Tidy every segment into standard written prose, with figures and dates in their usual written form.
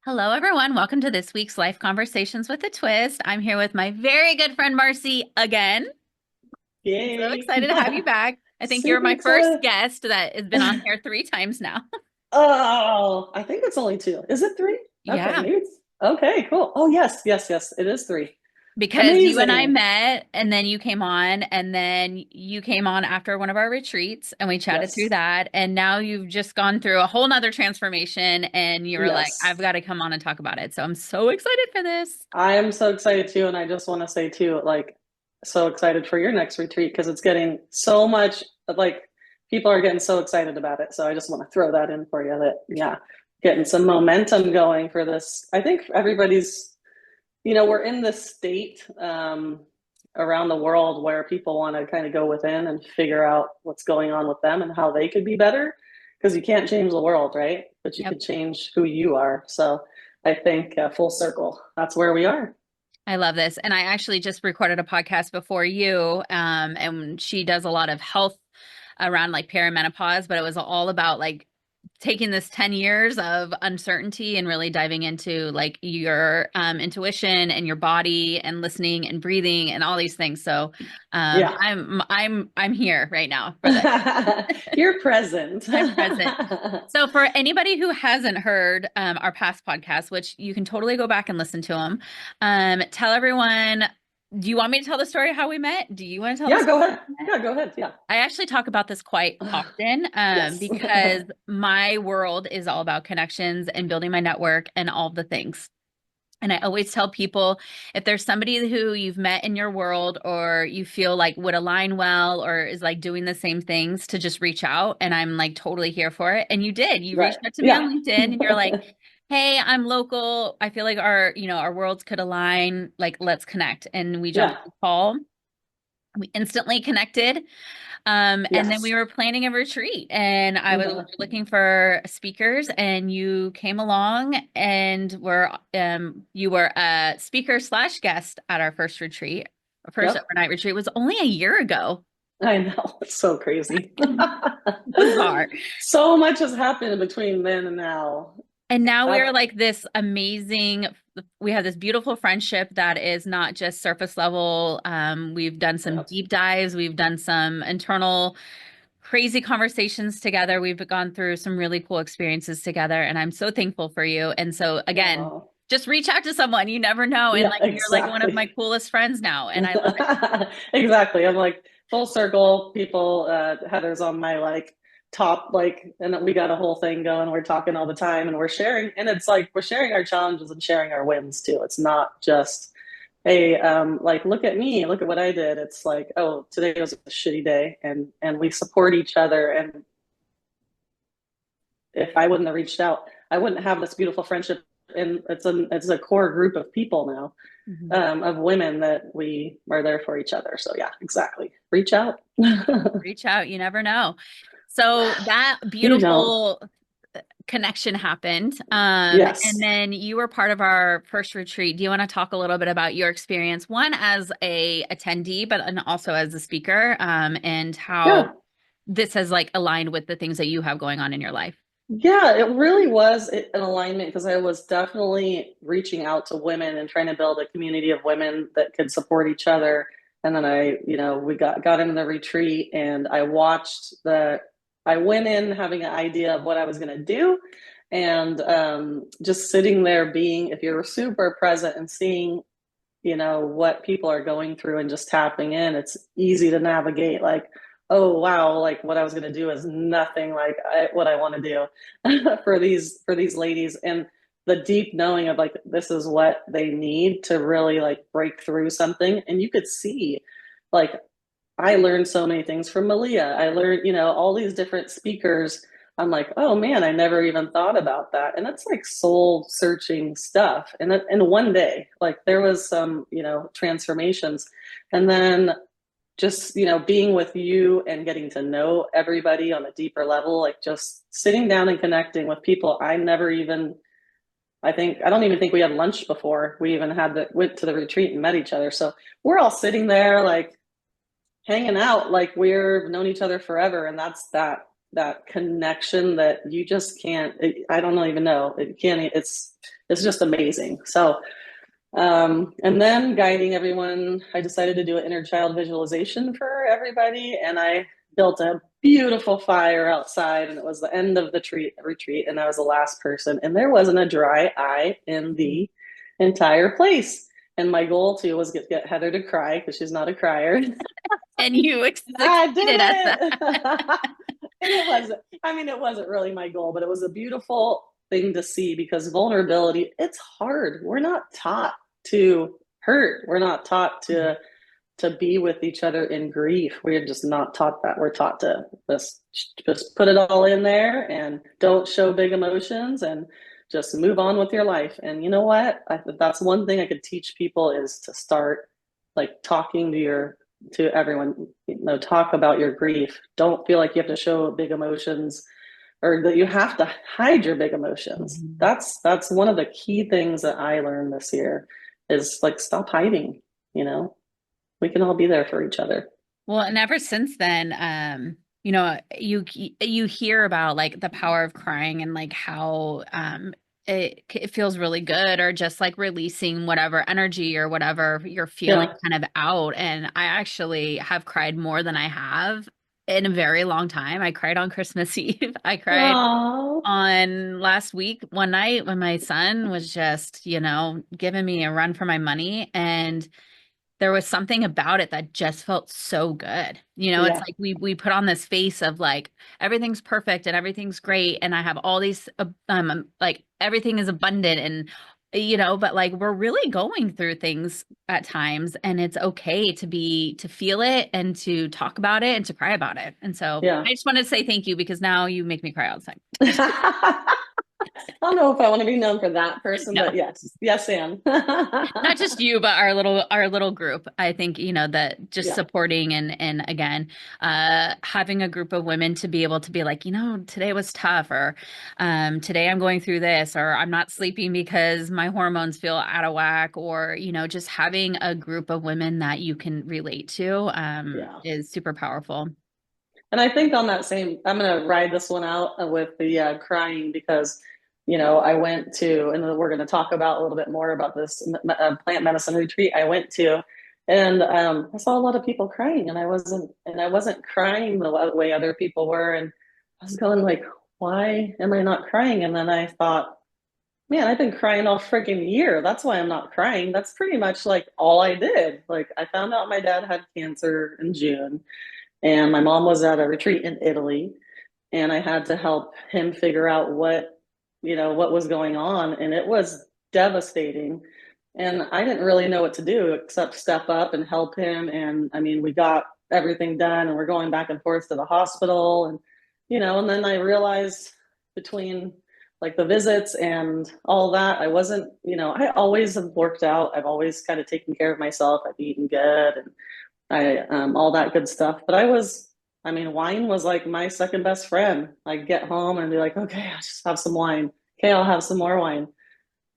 Hello, everyone. Welcome to this week's Life Conversations with a Twist. I'm here with my very good friend Marcy again. I'm so Yay. excited to have you back. I think you're Super my first excited. guest that has been on here 3 times now. Oh, I think it's only two. Is it three? Okay, Yeah, maybe it's okay, cool. Oh, yes, yes, yes. It is three. because you and I Amazing. met, and then you came on, and then you came on after one of our retreats, and we chatted through Yes. that. And now you've just gone through a whole nother transformation, and you were like, I've Yes. got to come on and talk about it. So I'm so excited for this. I am so excited too, and I just want to say too, like, so excited for your next retreat because it's getting so much like people are getting so excited about it. So I just want to throw that in for you that yeah, getting some momentum going for this. I think everybody's we're in this state around the world where people want to kind of go within and figure out what's going on with them and how they could be better. Because you can't change the world, right? But you Yep. can change who you are. So I think full circle, that's where we are. I love this. And I actually just recorded a podcast before you, and she does a lot of health around like perimenopause, but it was all about like taking this 10 years of uncertainty and really diving into like your intuition and your body and listening and breathing and all these things. So Yeah. I'm here right now for this. You're present. I'm present. So, for anybody who hasn't heard our past podcasts, which you can totally go back and listen to them, tell everyone. Do you want me to tell the story of how we met? Do you want to tell the Yeah, story go of ahead. how we met? Yeah, go ahead. Yeah. I actually talk about this quite often Yes. because my world is all about connections and building my network and all the things. And I always tell people if there's somebody who you've met in your world or you feel like would align well or is like doing the same things to just reach out. And I'm like totally here for it. And you did. You Right. reached out to me on Yeah. LinkedIn and you're like, hey, I'm local. I feel like our worlds could align. Like, let's connect. And we jumped Yeah. on a call. We instantly connected. And then we Yes. were planning a retreat and I was looking for speakers and you came along and you were a speaker slash guest at our first retreat. Our first Yep. overnight retreat was only a year ago. I know. It's so crazy. Bizarre. So much has happened between then and now. And now we That's are like this amazing, we have this beautiful friendship that is not just surface level. We've done some yep. deep dives, we've done some internal crazy conversations together. We've gone through some really cool experiences together, and I'm so thankful for you. And so, again, Oh, just reach out to someone. You never know. And yeah, like, you're like one of my exactly. coolest friends now, and I love it. Exactly. I'm like full circle people, Heather's on my like top, like, and we got a whole thing going. We're talking all the time and we're sharing, and it's like we're sharing our challenges and sharing our wins too. It's not just, hey, like look at me, look at what I did. It's like, oh, today was a shitty day, and we support each other. And if I wouldn't have reached out, I wouldn't have this beautiful friendship. And it's a core group of people now, Mhm. of women that we are there for each other. So yeah, exactly. Reach out. Reach out. You never know. So that You don't. beautiful connection happened. And Yes. then you were part of our first retreat. Do you want to talk a little bit about your experience, one as a attendee, but and also as a speaker, and how Yeah. this has like aligned with the things that you have going on in your life? Yeah, it really was an alignment because I was definitely reaching out to women and trying to build a community of women that could support each other. And then we got into the retreat and I went in having an idea of what I was going to do. And just sitting there being, if you're super present and seeing, what people are going through and just tapping in, it's easy to navigate. Like, oh wow, like what I was going to do is nothing like what I want to do for these ladies, and the deep knowing of like this is what they need to really like break through something. And you could see, like, I learned so many things from Malia. I learned, all these different speakers. I'm like, oh man, I never even thought about that. And it's like soul searching stuff. And in one day, like there was some, transformations. And then just, being with you and getting to know everybody on a deeper level, like just sitting down and connecting with people I don't even think we had lunch before we even went to the retreat and met each other. So we're all sitting there like hanging out like we've known each other forever, and that's that. that connection that you just can't, I don't even know. It can't, it's just amazing. So, and then guiding everyone, I decided to do an inner child visualization for everybody. And I built a beautiful fire outside, and it was the end of the retreat. And I was the last person. And there wasn't a dry eye in the entire place. And my goal too was get Heather to cry because she's not a crier. And you I did succeeded at that. it. And it wasn't, I mean, it wasn't really my goal, but it was a beautiful thing to see because vulnerability, it's hard. We're not taught to hurt. We're not taught to be with each other in grief. We're just not taught that. We're taught to just put it all in there and don't show big emotions and just move on with your life. And you know what? That's one thing I could teach people is to start like talking to everyone, talk about your grief. Don't feel like you have to show big emotions or that you have to hide your big emotions. Mhm. That's one of the key things that I learned this year is like stop hiding, you know. We can all be there for each other. Well, and ever since then, you hear about like the power of crying and like how it feels really good, or just like releasing whatever energy or whatever you're feeling Yeah. kind of out. And I actually have cried more than I have in a very long time. I cried on Christmas Eve. I cried Oh, on last week one night when my son was just, giving me a run for my money, and there was something about it that just felt so good. It's yeah, like we put on this face of like everything's perfect and everything's great, and I have all these like everything is abundant, and but like we're really going through things at times, and it's okay to feel it and to talk about it and to cry about it. And so yeah. I just wanted to say thank you because now you make me cry all the time. I don't know if I want to be known for that person, No. but yes, yes, Anne. Not just you, but our little group. I think, that just Yeah, supporting and again, having a group of women to be able to be like, today was tough, or today I'm going through this, or I'm not sleeping because my hormones feel out of whack, or, just having a group of women that you can relate to yeah. is super powerful. And I think on that same, I'm going to ride this one out with the crying because, I went to, and we're going to talk about a little bit more about this plant medicine retreat I went to, and I saw a lot of people crying, and I wasn't crying the way other people were, and I was going like, why am I not crying? And then I thought, man, I've been crying all freaking year. That's why I'm not crying. That's pretty much like all I did. Like I found out my dad had cancer in June. And my mom was at a retreat in Italy, and I had to help him figure out what was going on. And it was devastating. And I didn't really know what to do except step up and help him. And I mean, we got everything done and we're going back and forth to the hospital. And then I realized between like the visits and all that, I wasn't, I always have worked out. I've always kind of taken care of myself. I've eaten good and all that good stuff. But I mean, wine was like my second best friend. I'd get home and be like, okay, I'll just have some wine. Okay, I'll have some more wine.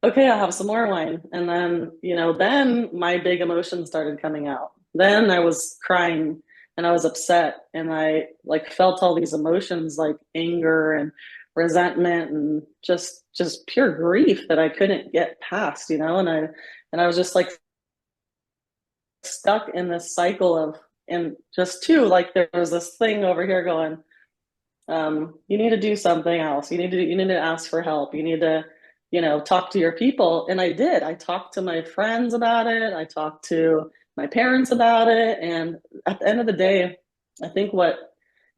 Okay, I'll have some more wine. And then my big emotions started coming out. Then I was crying and I was upset and I like felt all these emotions like anger and resentment and just pure grief that I couldn't get past, and I was just like stuck in this cycle of and just too like there was this thing over here going you need to do something else, you need to ask for help, you need to talk to your people. And I talked to my friends about it, I talked to my parents about it, and at the end of the day I think what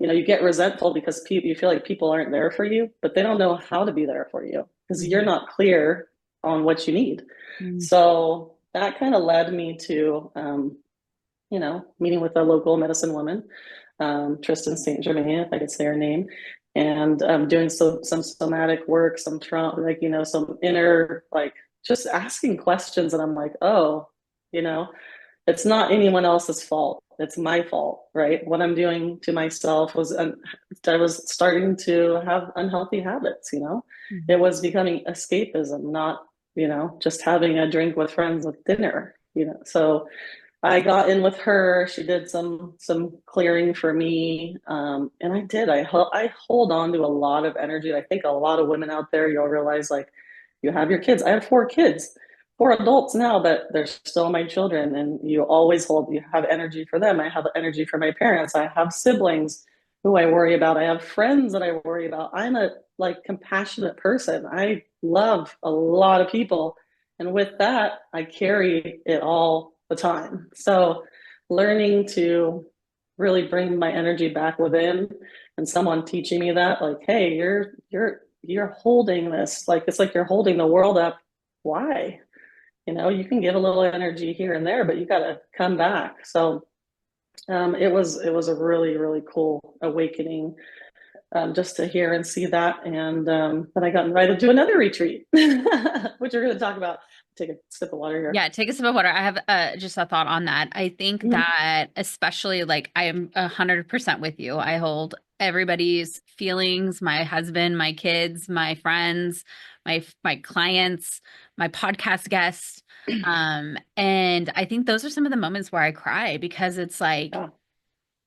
you get resentful because you feel like people aren't there for you, but they don't know how to be there for you because you're Mhm. not clear on what you need. Mhm. So that kind of led me to meeting with a local medicine woman, Tristan St. Germain, if I could say her name, and doing some somatic work, some trauma, like, some inner, like just asking questions. And I'm like, oh, you know, it's not anyone else's fault. It's my fault, right? What I'm doing to myself I was starting to have unhealthy habits. It Mhm. was becoming escapism, not, just having a drink with friends with dinner. So I got in with her. She did some clearing for me, and I did. I hold on to a lot of energy. I think a lot of women out there, you'll realize like you have your kids. I have four kids, four adults now, but they're still my children, and you have energy for them. I have energy for my parents. I have siblings who I worry about. I have friends that I worry about. I'm a like compassionate person. I love a lot of people, and with that, I carry it all the time. So learning to really bring my energy back within and someone teaching me that, like, hey, you're holding this, like it's like you're holding the world up. Why? You can give a little energy here and there, but you gotta come back. So it was a really, really cool awakening, just to hear and see that. And then I got invited to another retreat, which we're going to talk about. Take a sip of water here. Yeah, take a sip of water. I have just a thought on that. I think Mhm. that especially like I am 100% with you. I hold everybody's feelings, my husband, my kids, my friends, my clients, my podcast guests. And I think those are some of the moments where I cry because it's like Yeah,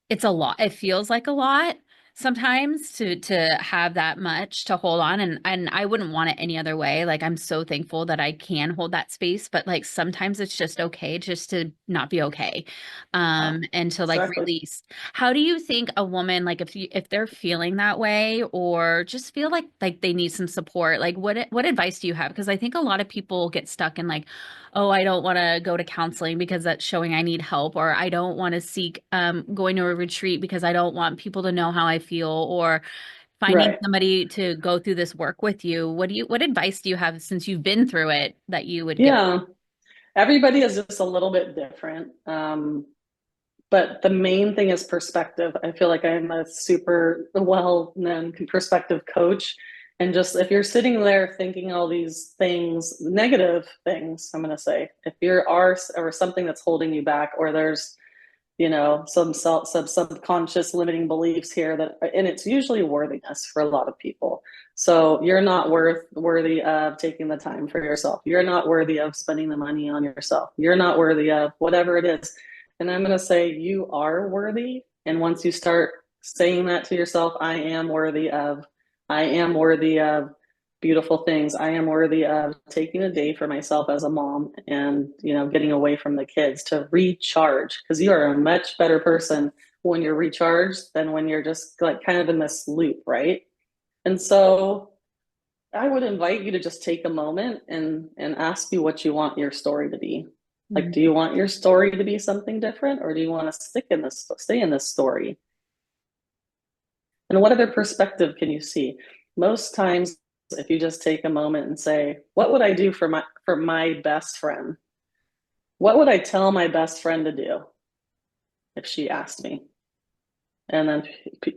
it's a lot. It feels like a lot sometimes to have that much to hold on, and I wouldn't want it any other way. Like I'm so thankful that I can hold that space, but like sometimes it's just okay just to not be okay. yeah, And to like exactly. release. How do you think a woman like if they're feeling that way or just feel like they need some support, like what advice do you have? Because I think a lot of people get stuck in like, oh, I don't want to go to counseling because that's showing I need help, or I don't want to seek going to a retreat because I don't want people to know how I feel, or finding Right. somebody to go through this work with you. What advice do you have since you've been through it that you would give? Yeah. Everybody is just a little bit different. But the main thing is perspective. I feel like I'm a super well known perspective coach. And just if you're sitting there thinking all these things, negative things, I'm going to say, if you're are or something that's holding you back, or there's some subconscious limiting beliefs here that, and it's usually worthiness for a lot of people. So you're not worthy of taking the time for yourself. You're not worthy of spending the money on yourself. You're not worthy of whatever it is. And I'm going to say you are worthy. And once you start saying that to yourself, I am worthy of beautiful things. I am worthy of taking a day for myself as a mom, and getting away from the kids to recharge, because you are a much better person when you're recharged than when you're just like kind of in this loop, right? And so I would invite you to just take a moment and ask you what you want your story to be. Like, do Mhm. you want your story to be something different, or do you want to stay in this story? And what other perspective can you see? Most times, if you just take a moment and say, what would I do for my best friend? What would I tell my best friend to do if she asked me? And then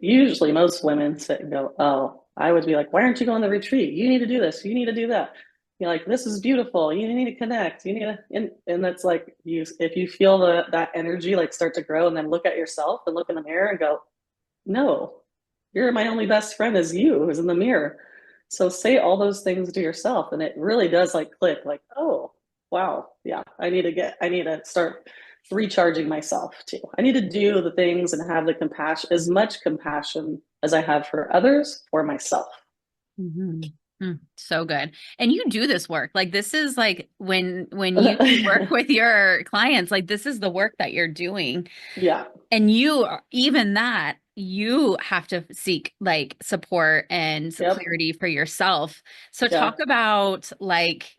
usually most women sit and go, oh, I would be like, why aren't you going to the retreat? You need to do this. You need to do that. You're like, this is beautiful. You need to connect. You need to, and that's like if you feel that energy like start to grow, and then look at yourself and look in the mirror and go, no, you're my only best friend is you who's in the mirror. So say all those things to yourself, and it really does like click, like, oh, wow, yeah, I need to start recharging myself too. I need to do the things and have the compassion, as much compassion as I have for others, for myself. Mhm. So good. And you do this work. Like this is like when you work with your clients, like this is the work that you're doing. Yeah. And even that, you have to seek like support and Yep. clarity for yourself. So Yeah. talk about like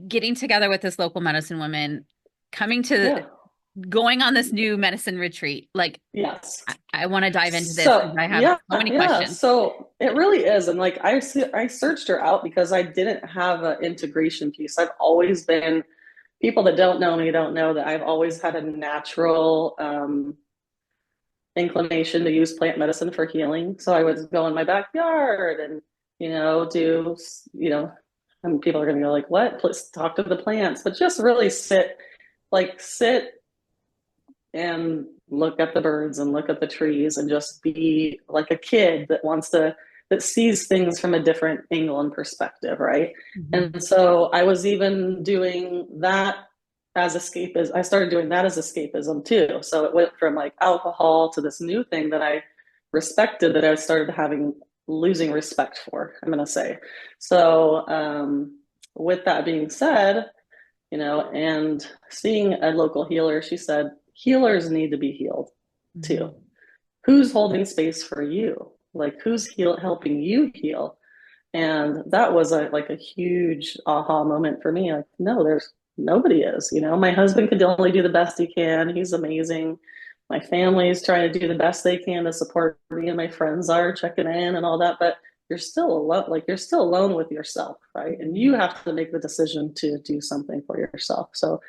getting together with this local medicine woman, coming to Yeah. going on this new medicine retreat. Like Yes. I want to dive into this because So I have yeah, so many yeah. questions. So it really is, and like I searched her out because I didn't have an integration piece. I've always been people that don't know me don't know that I've always had a natural inclination to use plant medicine for healing. So I would go in my backyard and do and people are going to go like, "What? Let's talk to the plants," but just really sit and look at the birds and look at the trees and just be like a kid that sees things from a different angle and perspective, right? Mhm. And so I was even doing that as escapism. I started doing that as escapism too. So it went from like alcohol to this new thing that I respected, that I started having losing respect for, I'm going to say. So, with that being said, and seeing a local healer, she said, healers need to be healed too. Mhm. Who's holding space for you? Like, who's helping you heal? And that was like a huge aha moment for me. Like, no, there's nobody is. My husband could only do the best he can. He's amazing. My family is trying to do the best they can to support me, and my friends are checking in and all that. But you're still alone. Like, you're still alone with yourself, right? And you have to make the decision to do something for yourself. So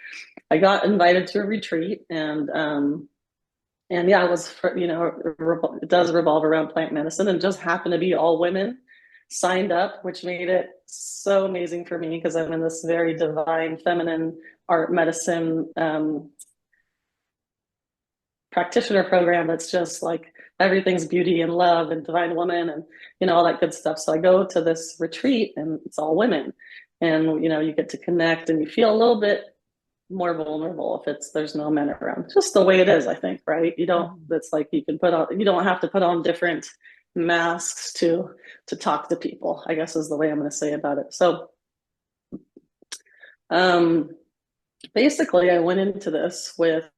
I got invited to a retreat, and yeah, it was, it does revolve around plant medicine, and just happened to be all women signed up, which made it so amazing for me because I'm in this very divine feminine art medicine practitioner program that's just like everything's beauty and love and divine woman, and all that good stuff. So I go to this retreat and it's all women, and you get to connect and you feel a little bit more vulnerable if there's no men around. Just the way it is, I think, right? You don't Mhm. It's like you don't have to put on different masks to talk to people, I guess is the way I'm going to say about it. So um basically I went into this with,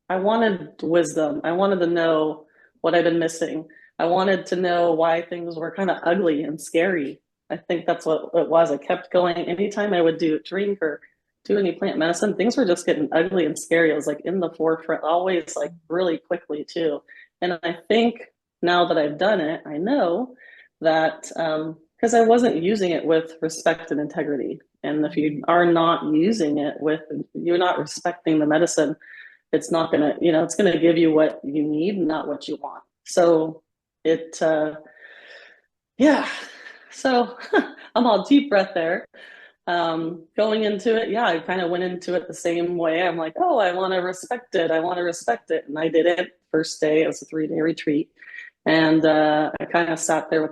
I wanted wisdom. I wanted to know what I'd been missing. I wanted to know why things were kind of ugly and scary. I think that's what it was. I kept going. Anytime I would drink or do any plant medicine, things were just getting ugly and scary. I was like in the forefront, always like really quickly too. And I think now that I've done it, I know that because I wasn't using it with respect and integrity. And if you are not using it with, you're not respecting the medicine, it's not gonna, it's gonna give you what you need, not what you want. So it, yeah. So I'm all deep breath there. Going into it, yeah, I kind of went into it the same way. I'm like, oh, I want to respect it. I want to respect it. And I did it first day. It was a 3-day retreat. And I kind of sat there with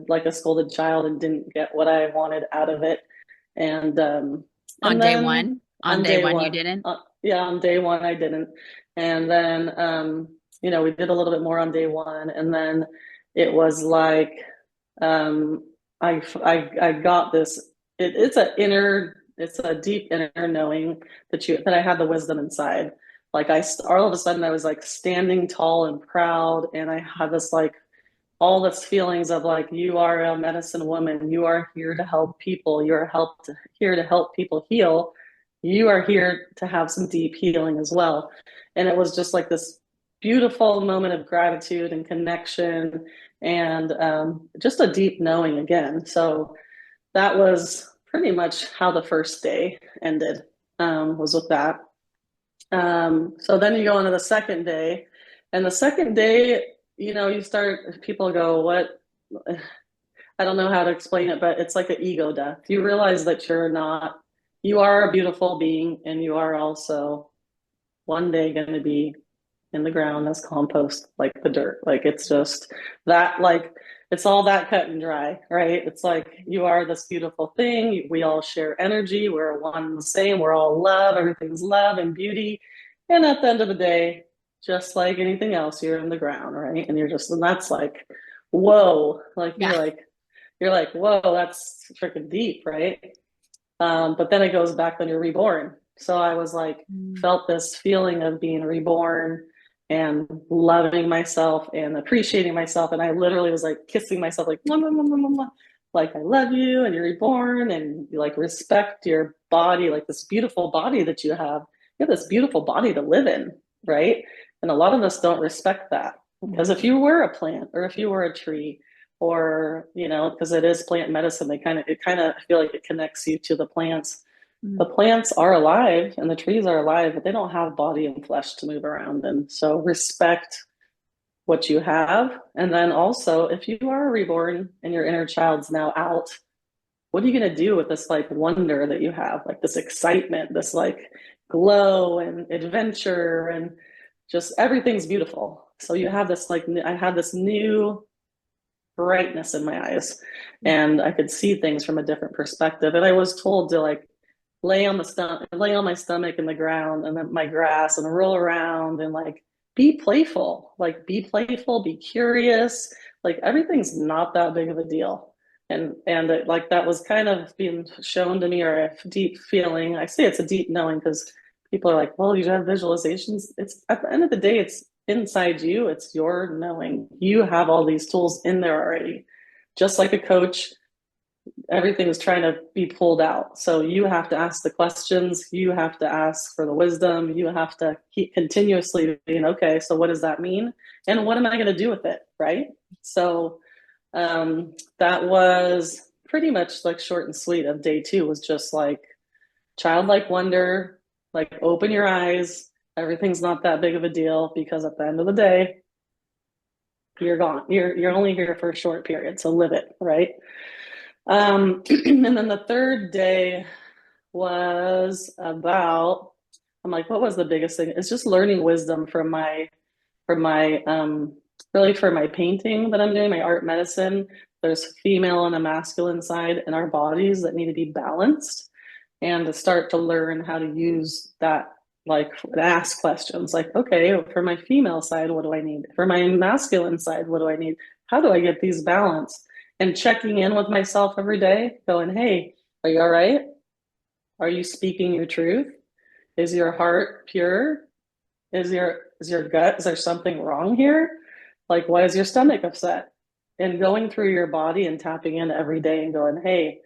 like a scolded child, and didn't get what I wanted out of it. And On and day then one, on on day day one, you one, didn't. yeah, on day one I didn't. And then we did a little bit more on day one, and then it was like um, I got this. It's a deep inner knowing that I had the wisdom inside. Like all of a sudden I was like standing tall and proud, and I had this like all this feelings of like, you are a medicine woman, you are here to help people, here to help people heal, you are here to have some deep healing as well. And it was just like this beautiful moment of gratitude and connection, and just a deep knowing again. So that was pretty much how the first day ended, was with that. So then you go into the second day, and the second day, people go, what? I don't know how to explain it, but it's like an ego death. You realize that you are a beautiful being, and you are also one day going to be in the ground as compost, like the dirt. Like, it's just that, like, it's all that cut and dry, right? It's like, you are this beautiful thing. We all share energy. We're one and the same. We're all love. Everything's love and beauty. And at the end of the day, just like anything else, you're in the ground, right? And that's like, whoa, like Yeah. you're like, whoa, that's freaking deep, right? But then it goes back when you're reborn. So I was like, Mm. felt this feeling of being reborn and loving myself and appreciating myself. And I literally was like kissing myself, like, mwah, mwah, mwah, mwah, mwah. Like, I love you, and you're reborn, and you like respect your body, like this beautiful body that you have. You have this beautiful body to live in, right? And a lot of us don't respect that, because if you were a plant, or if you were a tree, or because it is plant medicine, I feel like it connects you to the plants. The Mm. plants are alive and the trees are alive, but they don't have body and flesh to move around in. So respect what you have. And then also, if you are reborn and your inner child's now out, what are you going to do with this like wonder that you have, like this excitement, this like glow and adventure, and just everything's beautiful. So you have this like, I had this new brightness in my eyes, and I could see things from a different perspective. And I was told to like lay on my stomach in the ground and then my grass and roll around and like be playful, be curious. Like everything's not that big of a deal. And it, like that was kind of being shown to me, or a deep feeling. I say it's a deep knowing because people are like, well, you have visualizations. It's at the end of the day, it's inside you. It's your knowing. You have all these tools in there already. Just like a coach, everything is trying to be pulled out. So you have to ask the questions, you have to ask for the wisdom, you have to keep continuously being, okay, so what does that mean? And what am I going to do with it? Right. So that was pretty much like short and sweet of day two, was just like childlike wonder, like open your eyes. Everything's not that big of a deal because at the end of the day, you're gone. You're only here for a short period. So live it, right? And then the third day was about, I'm like, what was the biggest thing? It's just learning wisdom from my, really for my painting that I'm doing, my art medicine. There's a female and a masculine side in our bodies that need to be balanced, and to start to learn how to use that, like ask questions like, okay, for my female side, what do I need? For my masculine side, what do I need? How do I get these balanced? And checking in with myself every day, going, hey, are you all right? Are you speaking your truth? Is your heart pure? Is your gut, is there something wrong here? Like, why is your stomach upset? And going through your body and tapping in every day and going, hey,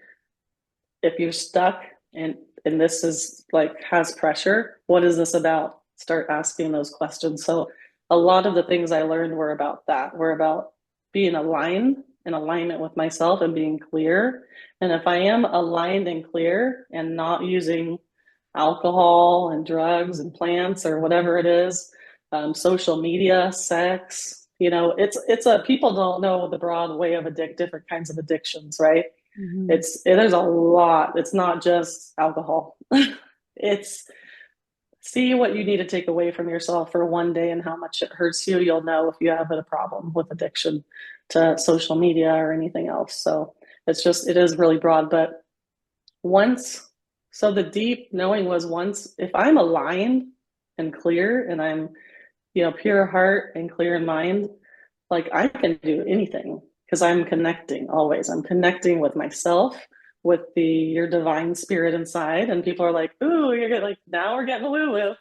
if you're stuck and this is like has pressure, what is this about? Start asking those questions. So a lot of the things I learned were about that. Were about being aligned, in alignment with myself and being clear. And if I am aligned and clear and not using alcohol and drugs and plants or whatever it is, social media, sex, it's a, people don't know the broad way of different kinds of addictions, right? Mhm. There's a lot. It's not just alcohol. It's see what you need to take away from yourself for one day and how much it hurts you. You'll know if you have a problem with addiction to social media or anything else. So it is really broad. But once, so the deep knowing was, once, if I'm aligned and clear and I'm, pure heart and clear in mind, like I can do anything because I'm connecting always. I'm connecting with myself, with your divine spirit inside. And people are like, ooh, you're getting like, now we're getting woo woo.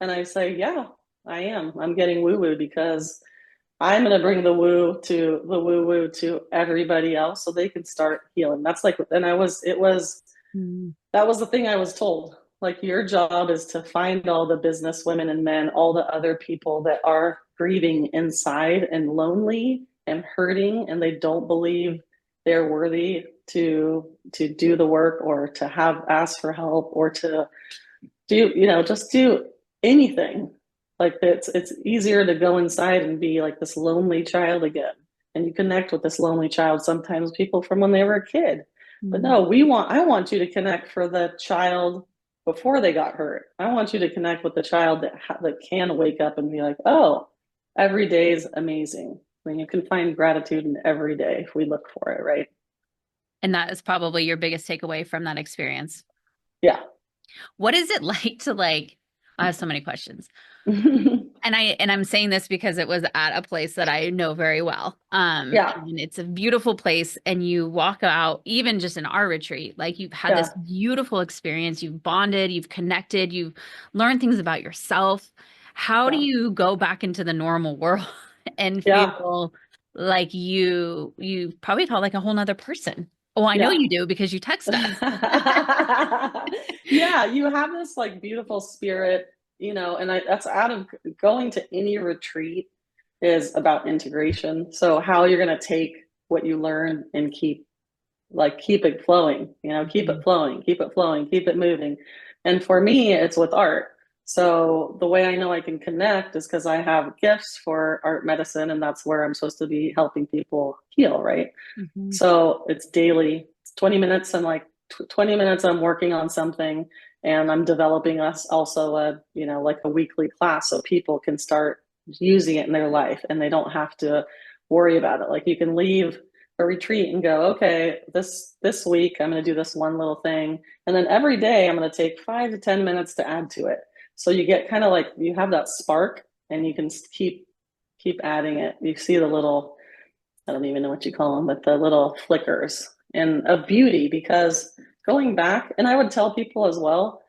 And I say, yeah, I am. I'm getting woo woo because I'm going to bring the woo woo to everybody else so they can start healing. That's like, and Mhm. that was the thing I was told. Like, your job is to find all the business women and men, all the other people that are grieving inside and lonely and hurting, and they don't believe they're worthy to do the work or to have ask for help or to do, just do anything. Like, it's easier to go inside and be like this lonely child again. And you connect with this lonely child, sometimes people from when they were a kid. But Mhm. no, I want you to connect for the child before they got hurt. I want you to connect with the child that can wake up and be like, oh, every day is amazing. I mean, you can find gratitude in every day if we look for it, right? And that is probably your biggest takeaway from that experience. Yeah. What is it like to like, I have so many questions. And I'm saying this because it was at a place that I know very well. Yeah. And it's a beautiful place, and you walk out, even just in our retreat, like you've had this Yeah. beautiful experience, you've bonded, you've connected, you've learned things about yourself. How do Yeah. you go back into the normal world and Yeah. feel like you probably felt like a whole nother person? Oh, I know Yeah. you do because you text us. Yeah, you have this like beautiful spirit, and that's out of going to any retreat is about integration. So how you're going to take what you learn and keep it flowing, keep it Mhm. flowing, keep it flowing, keep it moving. And for me, it's with art. So the way I know I can connect is because I have gifts for art medicine, and that's where I'm supposed to be helping people heal, right? Mhm. So it's daily, it's 20 minutes, and like 20 minutes I'm working on something, and I'm developing us also like a weekly class so people can start using it in their life and they don't have to worry about it. Like, you can leave a retreat and go, okay, this week I'm going to do this one little thing, and then every day I'm going to take 5 to 10 minutes to add to it. So you get kind of like you have that spark, and you can keep adding it. You see the little, I don't even know what you call them, but the little flickers and of beauty. Because going back, and I would tell people as well,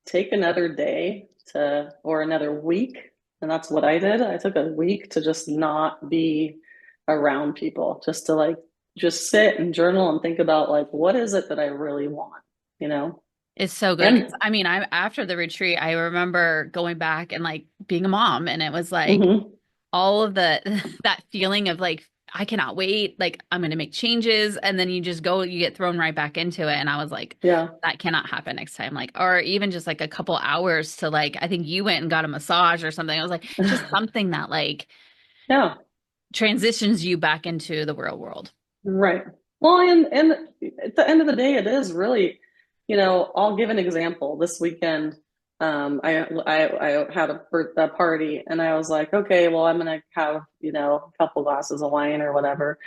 take another day to or another week, and that's what I did. I took a week to just not be around people, just to like just sit and journal and think about like what is it that I really want, you know? It's so good. 'Cause, And I mean, I after the retreat, I remember going back and like being a mom, and it was like mhm, all of the that feeling of like I cannot wait, like I'm going to make changes, and then you just go, you get thrown right back into it. And I was like, yeah, that cannot happen next time. Like, or even just like a couple hours to like, I think you went and got a massage or something. I was like, just something that like yeah, transitions you back into the real world. right. Well, and at the end of the day, it is really, I'll give an example. This weekend, I had a party, and I was like, okay, well, I'm gonna have a couple glasses of wine or whatever.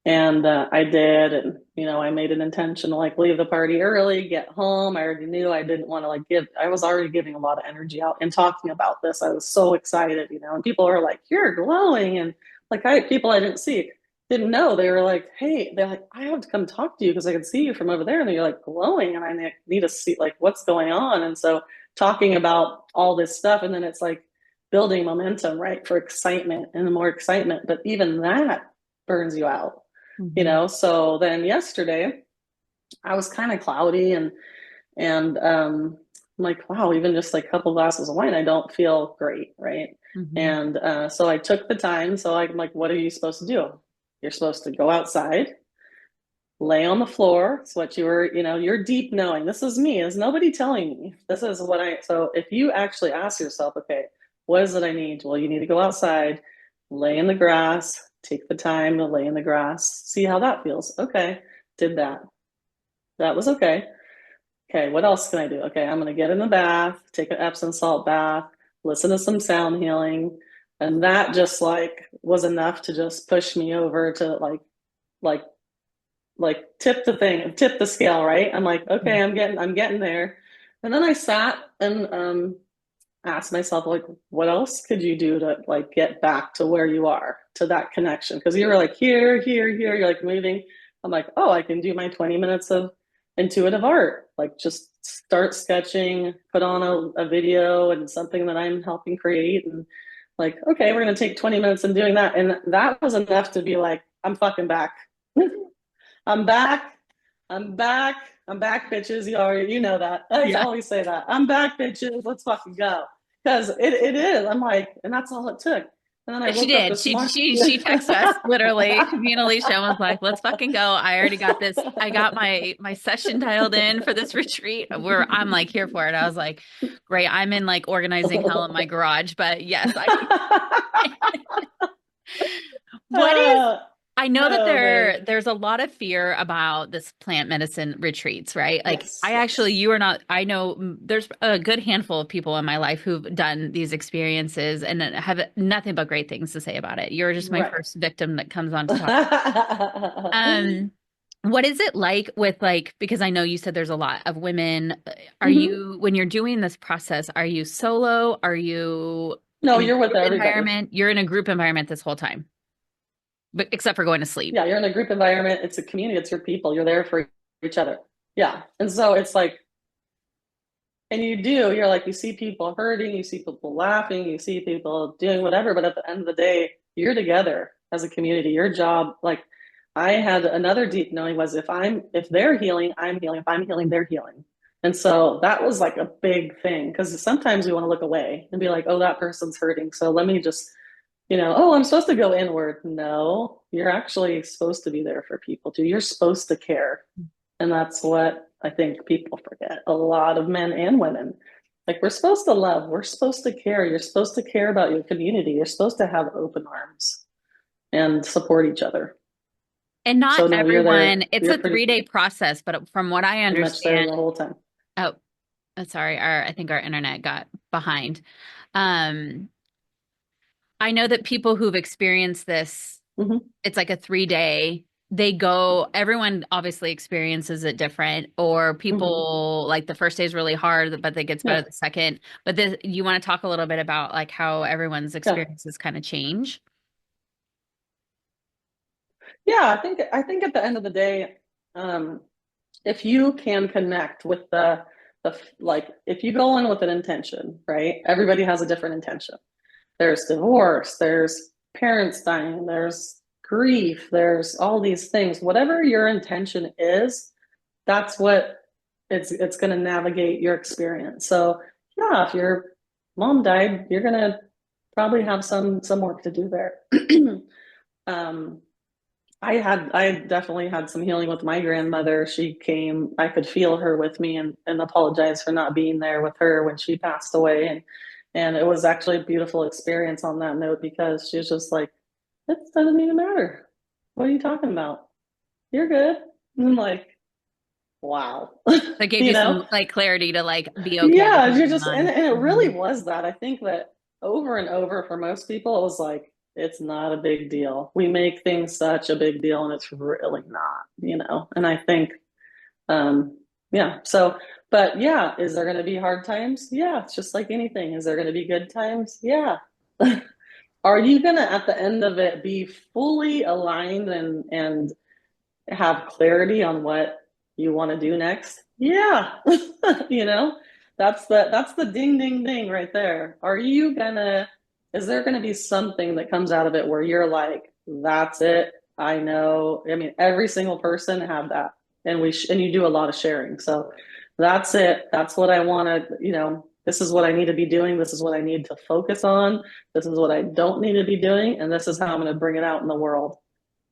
And I did, and I made an intention to like leave the party early, get home. I already knew I didn't want to like give. I was already giving a lot of energy out and talking about this. I was so excited, and people were like, "You're glowing," and like people I didn't see, didn't know. They were like, "Hey," they're like, "I have to come talk to you because I can see you from over there," and you're like glowing, and I need to see like what's going on. And so talking about all this stuff, and then it's like building momentum, right, for excitement and more excitement. But even that burns you out. Mhm. So then yesterday I was kind of cloudy, and I'm like, wow, even just like a couple glasses of wine, I don't feel great, right? Mhm. And so I took the time. So I'm like, what are you supposed to do? You're supposed to go outside, lay on the floor. It's what you're deep knowing. This is me. There's nobody telling me. This is what so if you actually ask yourself, okay, what is it I need? Well, you need to go outside, lay in the grass, take the time to lay in the grass, see how that feels. Okay, did that. That was okay. Okay, what else can I do? Okay, I'm gonna get in the bath, take an Epsom salt bath, listen to some sound healing. And that just like was enough to just push me over to like tip the scale, right? I'm like, okay, I'm getting there. And then I sat and asked myself, like, what else could you do to like get back to where you are, to that connection? Because you were like here, here, here, you're like moving. I'm like, oh, I can do my 20 minutes of intuitive art. Like just start sketching, put on a video and something that I'm helping create. And like, okay, we're gonna take 20 minutes and doing that. And that was enough to be like, I'm fucking back. I'm back. I'm back. I'm back, bitches. You know that. I Yeah. always say that. I'm back, bitches. Let's fucking go. Because it is. I'm like, and that's all it took. And then I She woke up did. this She morning. she she texted us literally. Me and Alicia was like, "Let's fucking go." I already got this. I got my session dialed in for this retreat. I'm like here for it. I was like, "Great." I'm in like organizing hell in my garage, but yes, I can. What is uh, I know that oh man. there's a lot of fear about this plant medicine retreats, right? Like Yes, I actually yes. you are not I know there's a good handful of people in my life who've done these experiences and have nothing but great things to say about it. You're just my Right. first victim that comes on to talk. Um what is it like with like because I know you said there's a lot of women. Are Mhm. you when you're doing this process, are you solo? Are you No, in a you're with group everybody. environment? You're in a group environment this whole time, but except for going to sleep. Yeah, you're in a group environment. It's a community. It's your people. You're there for each other. Yeah. And so it's like, and you're like, you see people hurting, you see people laughing, you see people doing whatever, but at the end of the day, you're together as a community. Your job, like I had another deep knowing was if they're healing, I'm healing. If I'm healing, they're healing. And so that was like a big thing because sometimes we want to look away and be like, oh, that person's hurting. So let me just, oh, I'm supposed to go inward. No, you're actually supposed to be there for people too. You're supposed to care. And that's what I think people forget. A lot of men and women. Like we're supposed to love, we're supposed to care. You're supposed to care about your community. You're supposed to have open arms and support each other. And not So no, you're everyone, there. it's You're a pretty 3-day process, but from what I much there understand, the whole time. oh, sorry, I think our internet got behind. Um, I know that people who've experienced this, Mm-hmm. it's like a 3-day. they go, everyone obviously experiences it different, or Hmm. people like the first day is really hard, but it gets better Yeah. the second. But this, you want to talk a little bit about like how everyone's Yeah. experiences kind of change? Yeah. I think at the end of the day, um, if you can connect with like if you go in with an intention, right? Everybody has a different intention. There's divorce, there's parents dying, there's grief, there's all these things. Whatever your intention is, that's what it's going to navigate your experience. So, yeah, if your mom died, you're going to probably have some work to do there. um, I definitely had some healing with my grandmother. She came, I could feel her with me and apologize for not being there with her when she passed away. And it was actually a beautiful experience on that note because she was just like, it doesn't even matter. What are you talking about? You're good. And I'm like, wow. That gave You you know? some like clarity to like be okay with Yeah, you're moving just on. and it really Mhm. was that. I think that over and over for most people, it was like, it's not a big deal. We make things such a big deal and it's really not. And I think yeah, so but yeah, is there gonna be hard times? Yeah, it's just like anything. Is there gonna be good times? Yeah. Are you gonna at the end of it be fully aligned and have clarity on what you want to do next? Yeah. you know, that's the ding ding ding right there. Is there gonna be something that comes out of it where you're like, that's it. I know. I mean, every single person had that. And you do a lot of sharing. So that's it. That's what I want to, this is what I need to be doing. This is what I need to focus on. This is what I don't need to be doing. And this is how I'm going to bring it out in the world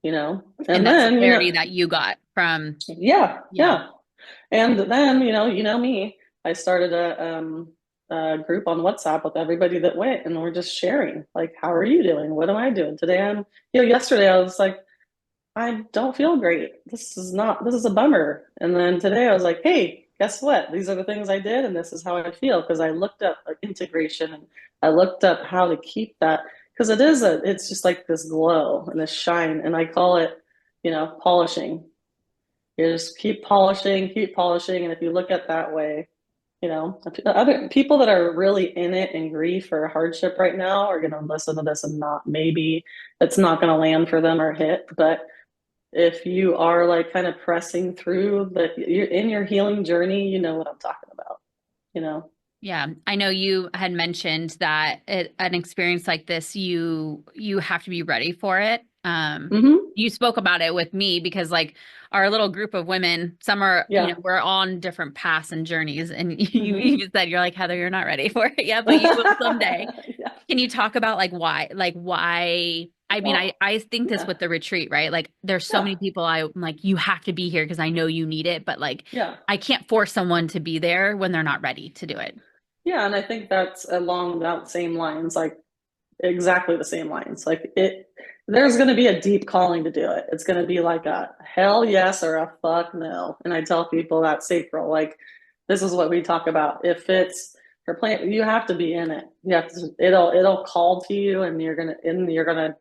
you know And and that's the then clarity that you got from, yeah, yeah. yeah. And then me, I started a group on WhatsApp with everybody that went, and we're just sharing, like, how are you doing, what am I doing today? Yesterday I was like, I don't feel great. This is a bummer. And then today I was like, hey, guess what, these are the things I did and this is how I feel, because I looked up like, integration, and I looked up how to keep that, because it's just like this glow and this shine, and I call it polishing. You just keep polishing, and if you look at that way, other people that are really in it in grief or hardship right now are going to listen to this and not maybe it's not going to land for them or hit. But if you are like kind of pressing through you're in your healing journey, you know what I'm talking about, you know? Yeah, I know you had mentioned that an experience like this, you have to be ready for it. Mm-hmm. You spoke about it with me because like our little group of women, some are, Yeah. we're on different paths and journeys, and you Mm-hmm. even said you're like, Heather, you're not ready for it yet, but you will someday. Yeah. Can you talk about like why? I mean, Well, I think this yeah. with the retreat, right? Like there's so Yeah. many people I'm like, you have to be here because I know you need it, but like Yeah. I can't force someone to be there when they're not ready to do it. Yeah. And I think that's along that same lines, like exactly the same lines. There's going to be a deep calling to do it. It's going to be like a hell yes or a fuck no. And I tell people that sacral, like, this is what we talk about. If it's for plant, you have to be in it. You have to, it'll call to you, and you're going to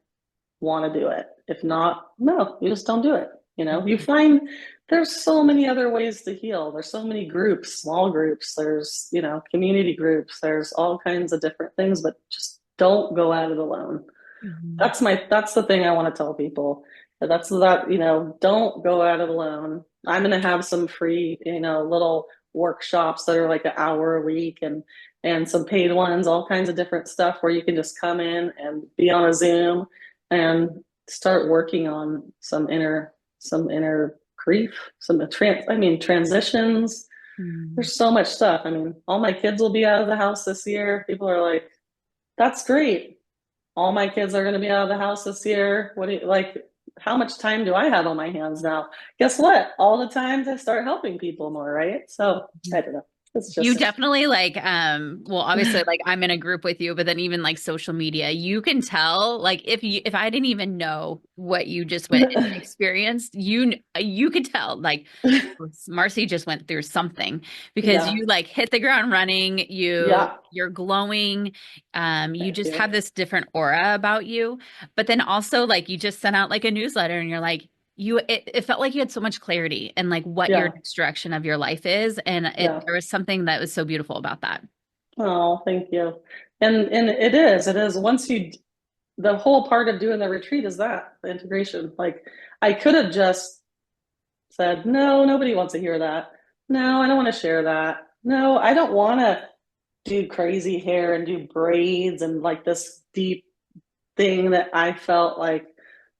want to do it. If not, no, you just don't do it. You Mhm. find there's so many other ways to heal. There's so many groups, small groups, there's, community groups, there's all kinds of different things, but just don't go at it alone. Mhm. That's the thing I want to tell people. Don't go at it alone. I'm going to have some free, little workshops that are like an hour a week, and some paid ones, all kinds of different stuff where you can just come in and be on a Zoom and start working on some inner grief, transitions. Mhm. There's so much stuff. I mean, all my kids will be out of the house this year. People are like, that's great. All my kids are going to be out of the house this year. What do you like? How much time do I have on my hands now? Guess what? All the time to start helping people more, right? So I don't know. It's You just, definitely like well obviously like I'm in a group with you, but then even like social media, you can tell like if I didn't even know what you just went and experienced, you could tell like Marcy just went through something because yeah, you like hit the ground running, yeah. you're glowing, you Thank just you. have this different aura about you. But then also like you just sent out like a newsletter and you're like, it felt like you had so much clarity and like what your Yeah. next direction of your life is. And Yeah. there was something that was so beautiful about that. Oh, thank you. And it is once you the whole part of doing the retreat is that the integration. Like I could have just said, no, nobody wants to hear that. No, I don't want to share that. No, I don't want to do crazy hair and do braids and like this deep thing that I felt like,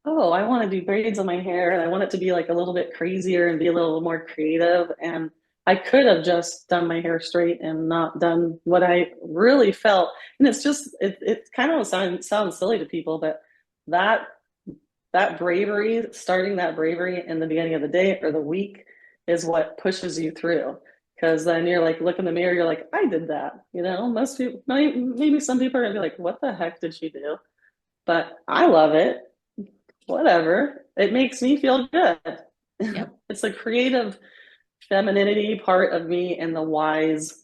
oh, I want to do braids on my hair and I want it to be like a little bit crazier and be a little more creative. And I could have just done my hair straight and not done what I really felt. And it's just, it kind of sounds silly to people, but that that bravery, starting that bravery in the beginning of the day or the week is what pushes you through. Because then you're like, look in the mirror, you're like, I did that. You know, most people, maybe some people are gonna be like, what the heck did she do? But I love it. Whatever. It makes me feel good. Yep. It's a creative femininity part of me and the wise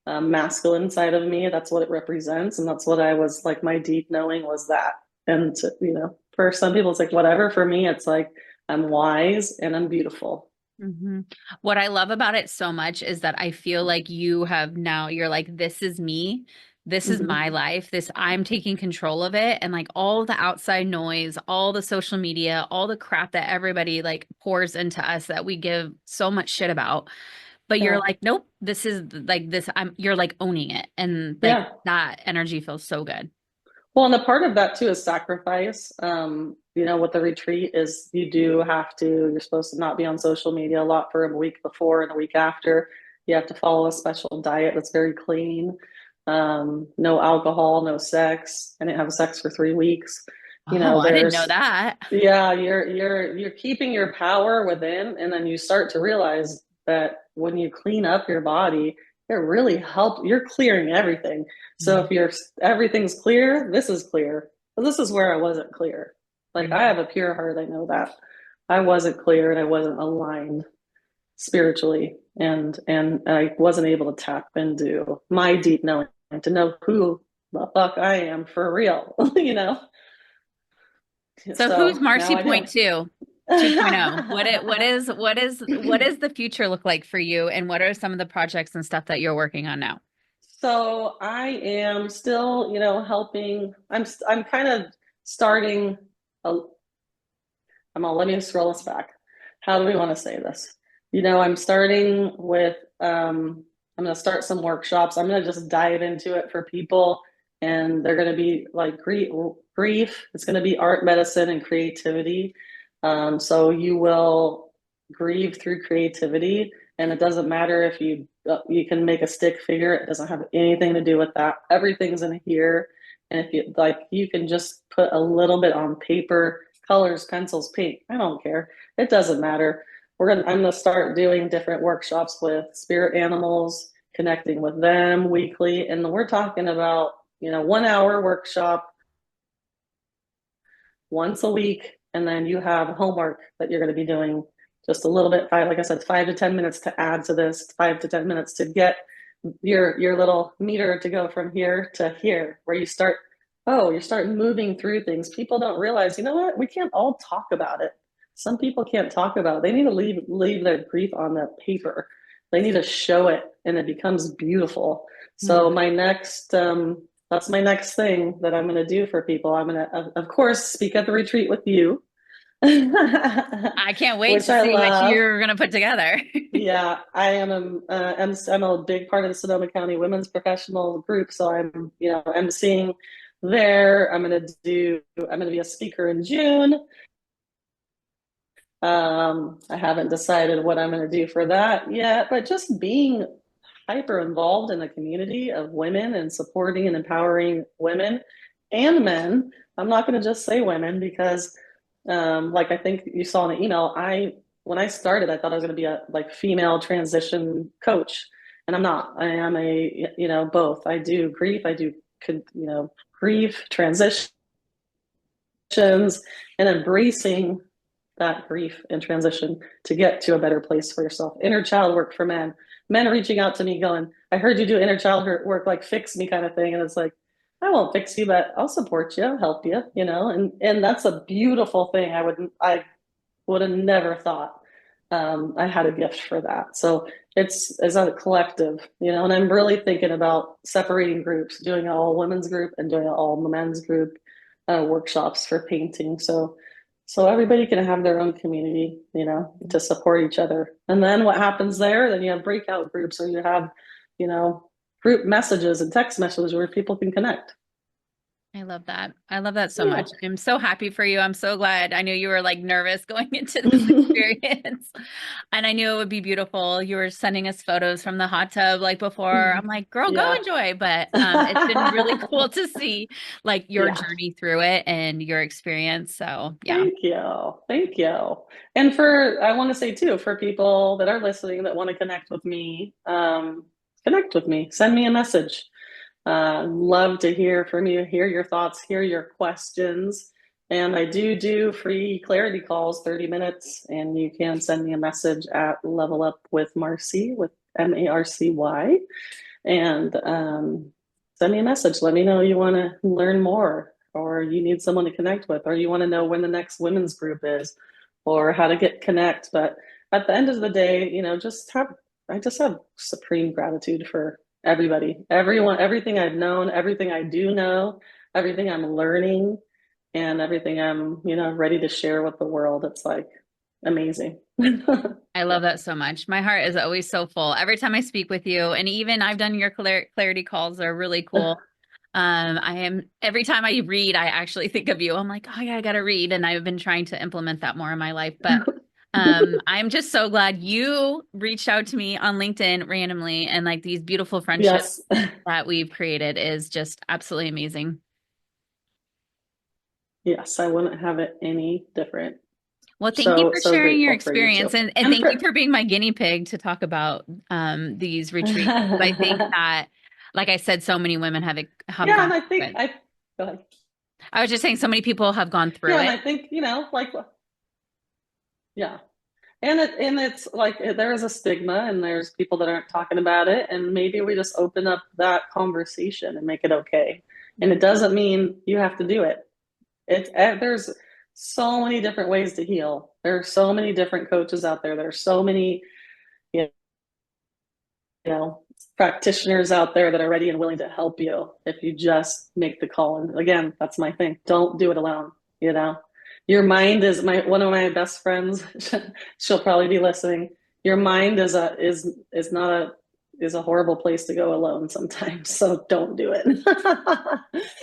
masculine side of me. That's what it represents. And that's what I was like, my deep knowing was that. And, for some people, it's like, whatever. For me, it's like, I'm wise and I'm beautiful. hmm What I love about it so much is that I feel like you have now, you're like, this is me. This is Mm-hmm. my life. I'm taking control of it. And like all the outside noise, all the social media, all the crap that everybody like pours into us that we give so much shit about. But you're Yeah. like, nope, this is like this. You're like owning it. And like Yeah. that energy feels so good. Well, and a part of that too is sacrifice. With the retreat is you do have to, you're supposed to not be on social media a lot for a week before and a week after. You have to follow a special diet that's very clean. No alcohol, no sex. I didn't have sex for 3 weeks. Oh, I didn't know There's that. yeah, you're keeping your power within, and then you start to realize that when you clean up your body, it really helps. You're clearing everything. So if everything's clear, this is clear. But this is where I wasn't clear. Like I Mhm. have a pure heart, I know that. I wasn't clear and I wasn't aligned spiritually and I wasn't able to tap into my deep knowing to know who the fuck I am for real, you know? So who's So now Marcy I do. Point Two, 2.0? What is the future look like for you, and what are some of the projects and stuff that you're working on now? So I am still, helping. I'm kind of starting. A, let me scroll us back. How do we want to say this? I'm starting with. I'm going to start some workshops. I'm going to just dive into it for people, and they're going to be like grief. It's going to be art, medicine, and creativity. So you will grieve through creativity, and it doesn't matter if you can make a stick figure. It doesn't have anything to do with that. Everything's in here, and if you like, you can just put a little bit on paper, colors, pencils, paint. I don't care. It doesn't matter. I'm gonna start doing different workshops with spirit animals, connecting with them weekly, and we're talking about 1 hour workshop once a week, and then you have homework that you're going to be doing just a little bit, like I said, 5 to 10 minutes to add to this, 5 to 10 minutes to get your little meter to go from here to here, where you start. Oh, you start moving through things. People don't realize, you know what? We can't all talk about it. Some people can't talk about it. They need to leave their grief on the paper. They need to show it, and it becomes beautiful. So Hmm. my next that's my next thing that I'm going to do for people. I'm going to, of course, speak at the retreat with you, I can't wait which to I see what love. you're gonna put together. Yeah, I am. I'm a big part of the Sonoma County Women's Professional Group, so I'm, emceeing there. I'm going to be a speaker in June. I haven't decided what I'm going to do for that yet, but just being hyper involved in the community of women and supporting and empowering women and men. I'm not going to just say women because, like I think you saw in the email, when I started, I thought I was going to be a like female transition coach, and I'm not. I am both. I do grief. I do grief transitions and embracing that grief and transition to get to a better place for yourself. Inner child work for men. Men reaching out to me going, I heard you do inner child work, like fix me kind of thing. And it's like, I won't fix you, but I'll support you, I'll help you, and that's a beautiful thing. I would have never thought I had a gift for that. So it's as a collective, and I'm really thinking about separating groups, doing an all women's group and doing an all men's group workshops for painting. So everybody can have their own community, to support each other. And then what happens there? Then you have breakout groups, or you have, you know, group messages and text messages where people can connect. I love that. I love that so Yeah. much. I'm so happy for you. I'm so glad. I knew you were like nervous going into this experience. And I knew it would be beautiful. You were sending us photos from the hot tub like before. I'm like, girl, go Yeah. enjoy. But it's been really cool to see like your Yeah. journey through it and your experience. So yeah. Thank you. Thank you. And I want to say too, for people that are listening that want to connect with me, send me a message. Love to hear from you, hear your thoughts, hear your questions. And I do free clarity calls, 30 minutes, and you can send me a message at Level Up with Marcy with Marcy. And send me a message. Let me know you want to learn more, or you need someone to connect with, or you want to know when the next women's group is, or how to get connect. But at the end of the day, I just have supreme gratitude for everybody, everyone, everything I've known, everything I do know, everything I'm learning, and everything I'm, ready to share with the world. It's like amazing. I love that so much. My heart is always so full every time I speak with you. And even I've done your clarity calls, are really cool. I am every time I read, I actually think of you. I'm like, oh yeah, I gotta read. And I've been trying to implement that more in my life. But I'm just so glad you reached out to me on LinkedIn randomly, and like these beautiful friendships Yes. that we've created is just absolutely amazing. Yes, I wouldn't have it any different. Well, thank you So, for so sharing your grateful for you experience, too. and And thank you for for being my guinea pig to talk about these retreats. I think that, like I said, so many women have yeah, gone and I through think it. I go ahead. I was just saying so many people have gone through Yeah, and it. I think, like yeah. And it's like there is a stigma and there's people that aren't talking about it, and maybe we just open up that conversation and make it okay. And it doesn't mean you have to do it. There's so many different ways to heal. There are so many different coaches out there. There are so many, you know, practitioners out there that are ready and willing to help you if you just make the call. And again, that's my thing. Don't do it alone, you know. Your mind is my one of my best friends. She'll probably be listening. Your mind is not a is a horrible place to go alone sometimes. So don't do it.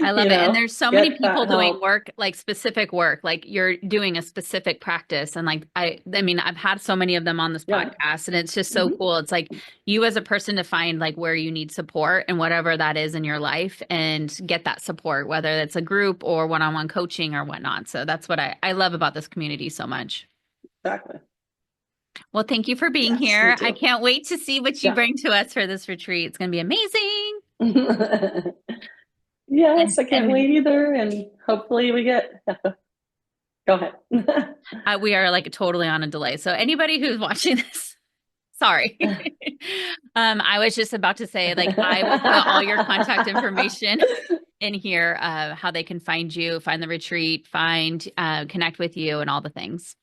I love it. And there's so many Get people that doing help. work, like specific work, like you're doing a specific practice. And like, I mean, I've had so many of them on this Yeah. podcast, and it's just so Mhm. cool. It's like you as a person to find like where you need support and whatever that is in your life, and get that support, whether it's a group or one-on-one coaching or whatnot. So that's what I love about this community so much. Exactly. Well, thank you for being Yes, me here. I too. can't wait to see what you Yeah. bring to us for this retreat. It's going to be amazing. Yes, And I can't wait either. And hopefully we get, go ahead. we are like totally on a delay. So anybody who's watching this, sorry. I was just about to say, like, I will put all your contact information in here, how they can find you, find the retreat, connect with you, and all the things.